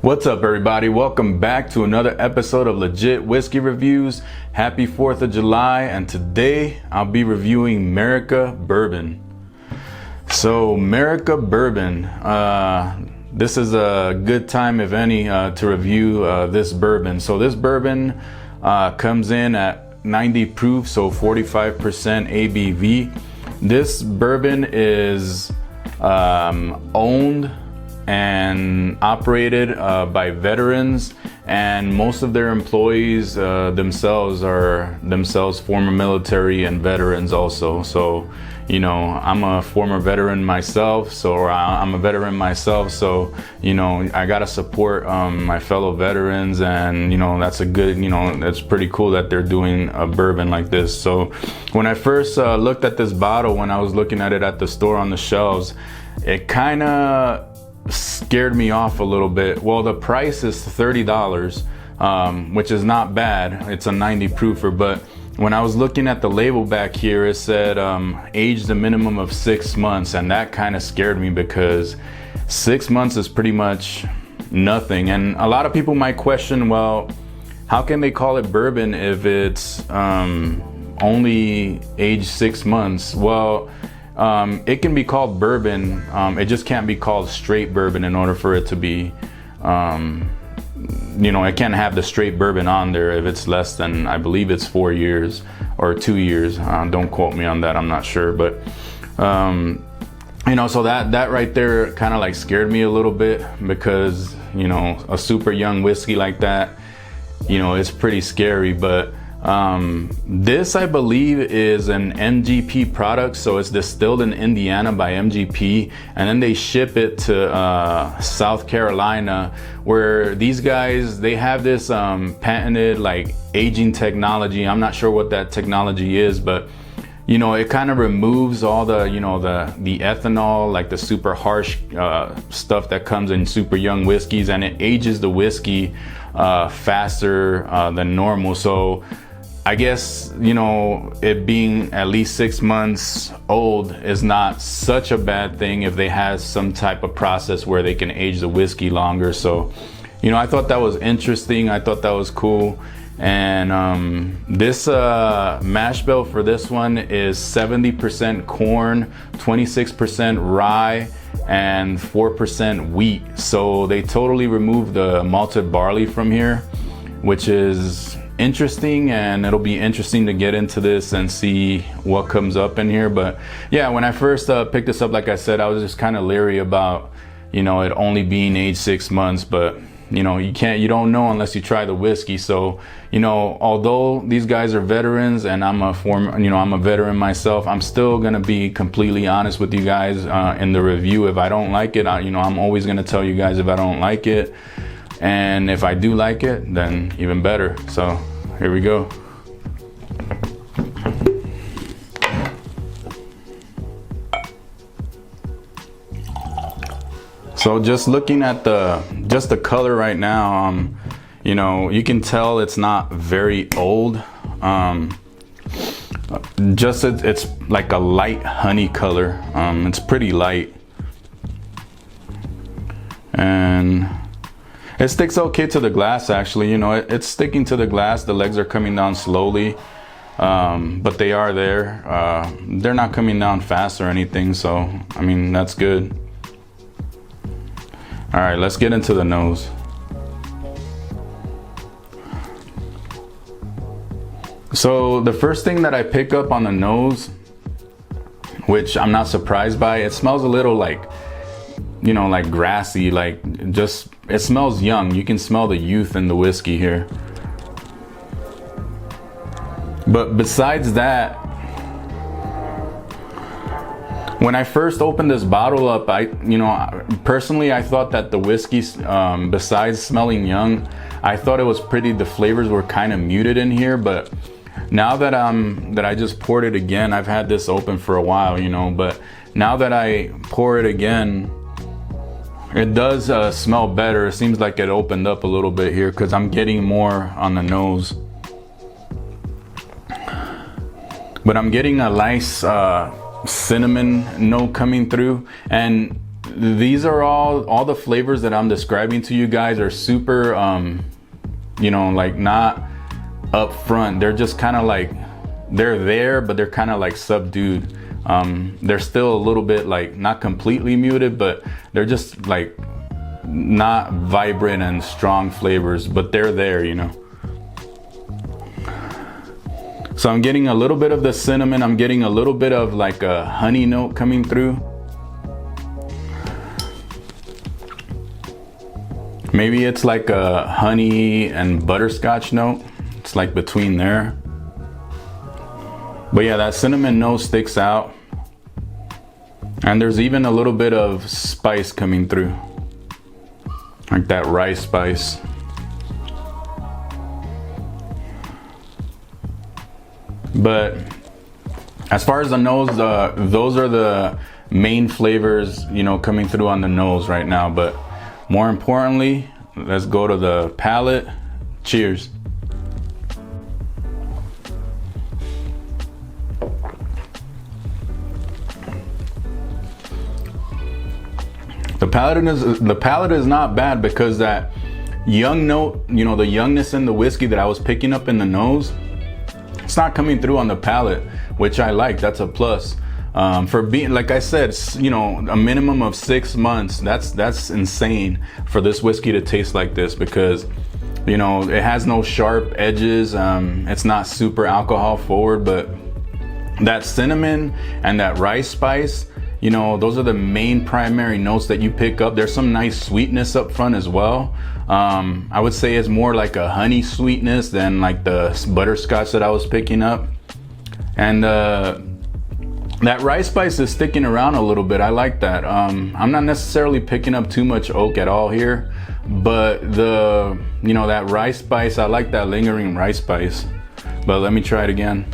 What's up, everybody? Welcome back to another episode of Legit Whiskey Reviews. Happy 4th of July, and today I'll be reviewing Merica Bourbon. So Merica Bourbon, this is a good time, if any, to review this bourbon. So this bourbon comes in at 90 proof, so 45% ABV. This bourbon is owned and operated by veterans, and most of their employees themselves are former military and veterans also. So you know, I'm a former veteran myself, so I'm a veteran myself, so you know, I gotta support my fellow veterans, and you know, that's a good, you know, that's pretty cool that they're doing a bourbon like this. So when I first looked at this bottle, when I was looking at it at the store on the shelves, it kind of scared me off a little bit. Well, the price is $30, which is not bad. It's a 90 proofer, but when I was looking at the label back here, it said aged a minimum of 6 months, and that kind of scared me because 6 months is pretty much nothing. And a lot of people might question, well, how can they call it bourbon if it's only aged 6 months? Well, it can be called bourbon, it just can't be called straight bourbon in order for it to be, you know, it can't have the straight bourbon on there if it's less than, I believe it's 4 years or 2 years. Don't quote me on that, I'm not sure. But, you know, so that right there kind of like scared me a little bit because, you know, a super young whiskey like that, you know, it's pretty scary. But this, I believe, is an MGP product, so it's distilled in Indiana by MGP, and then they ship it to South Carolina, where these guys, they have this patented like aging technology. I'm not sure what that technology is, but you know, it kind of removes all the, you know, the ethanol, like the super harsh stuff that comes in super young whiskeys, and it ages the whiskey faster than normal. So I guess, you know, it being at least 6 months old is not such a bad thing if they have some type of process where they can age the whiskey longer. So, you know, I thought that was interesting. I thought that was cool. And this mash bill for this one is 70% corn, 26% rye, and 4% wheat. So they totally removed the malted barley from here, which is interesting, and it'll be interesting to get into this and see what comes up in here. But yeah, when I first picked this up, like I said, I was just kind of leery about, you know, it only being aged 6 months, but you know, you don't know unless you try the whiskey. So, you know, although these guys are veterans and I'm a veteran myself, I'm still gonna be completely honest with you guys in the review. If I don't like it, you know, I'm always gonna tell you guys if I don't like it. And if I do like it, then even better. So here we go. So just looking at the color right now, you know, you can tell it's not very old. It's like a light honey color. It's pretty light, and it sticks okay to the glass, actually. You know, it's sticking to the glass. The legs are coming down slowly, but they are there. They're not coming down fast or anything, so I mean, that's good. All right, let's get into the nose. So the first thing that I pick up on the nose, which I'm not surprised by, it smells a little like, you know, like grassy, like just, it smells young. You can smell the youth in the whiskey here. But besides that, when I first opened this bottle up, personally, I thought that the whiskey, besides smelling young, I thought it was pretty, the flavors were kind of muted in here. But now that I just poured it again, I've had this open for a while, you know, but now that I pour it again, it does smell better. It seems like it opened up a little bit here because I'm getting more on the nose. But I'm getting a nice cinnamon note coming through, and these are all the flavors that I'm describing to you guys are super, you know, like not up front. They're just kind of like, they're there, but they're kind of like subdued. They're still a little bit like not completely muted, but they're just like not vibrant and strong flavors, but they're there, you know. So I'm getting a little bit of the cinnamon. I'm getting a little bit of like a honey note coming through. Maybe it's like a honey and butterscotch note. It's like between there. But yeah, that cinnamon note sticks out. And there's even a little bit of spice coming through. Like that rice spice. But as far as the nose, those are the main flavors, you know, coming through on the nose right now. But more importantly, let's go to the palate. Cheers. The palate is not bad, because that young note, you know, the youngness in the whiskey that I was picking up in the nose, it's not coming through on the palate, which I like. That's a plus. For being, like I said, you know, a minimum of 6 months, that's insane for this whiskey to taste like this, because, you know, it has no sharp edges. It's not super alcohol forward, but that cinnamon and that rice spice, you know, those are the main primary notes that you pick up. There's some nice sweetness up front as well. I would say it's more like a honey sweetness than like the butterscotch that I was picking up. And that rice spice is sticking around a little bit. I like that. I'm not necessarily picking up too much oak at all here, but you know, that rice spice, I like that lingering rice spice. But let me try it again.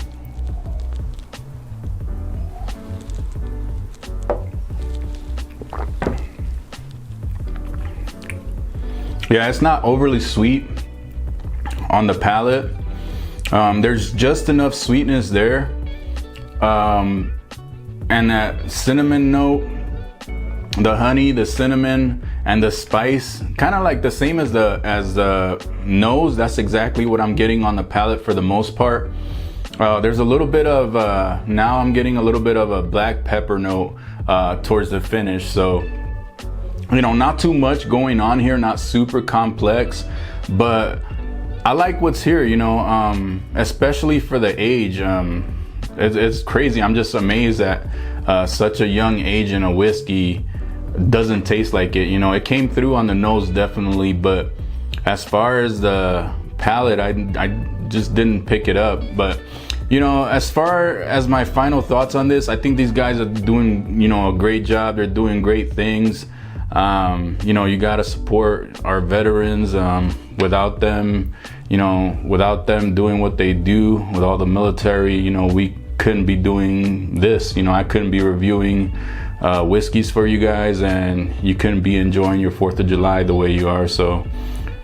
Yeah, it's not overly sweet on the palate. There's just enough sweetness there. And that cinnamon note, the honey, the cinnamon, and the spice, kind of like the same as the nose. That's exactly what I'm getting on the palate for the most part. There's a little bit of, now I'm getting a little bit of a black pepper note towards the finish. So, you know, not too much going on here, not super complex, but I like what's here, you know, especially for the age. It's crazy. I'm just amazed that such a young age in a whiskey doesn't taste like it. You know, it came through on the nose definitely, but as far as the palate, I just didn't pick it up. But, you know, as far as my final thoughts on this, I think these guys are doing, you know, a great job. They're doing great things. You know, you gotta support our veterans. Without them, you know, without them doing what they do with all the military, you know, we couldn't be doing this. You know, I couldn't be reviewing whiskeys for you guys, and you couldn't be enjoying your 4th of July the way you are. So,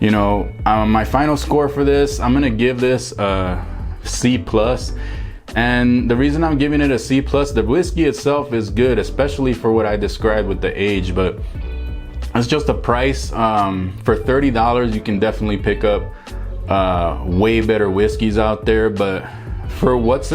you know, my final score for this, I'm gonna give this a C+. And the reason I'm giving it a C+, the whiskey itself is good, especially for what I described with the age, but it's just a price. For $30, you can definitely pick up way better whiskeys out there, but for what's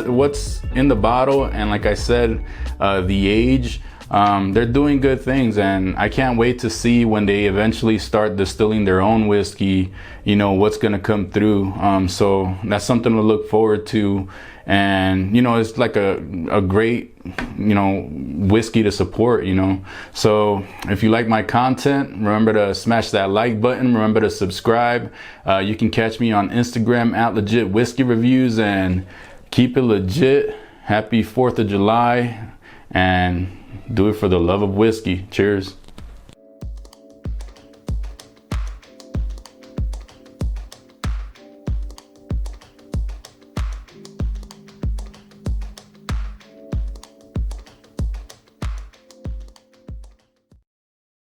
in the bottle, and like I said, the age, they're doing good things, and I can't wait to see when they eventually start distilling their own whiskey, you know, what's gonna come through. So that's something to look forward to. And, you know, it's like a great, you know, whiskey to support, you know. So if you like my content, remember to smash that like button. Remember to subscribe. You can catch me on Instagram at LegitWhiskeyReviews, and keep it legit. Happy 4th of July, and do it for the love of whiskey. Cheers.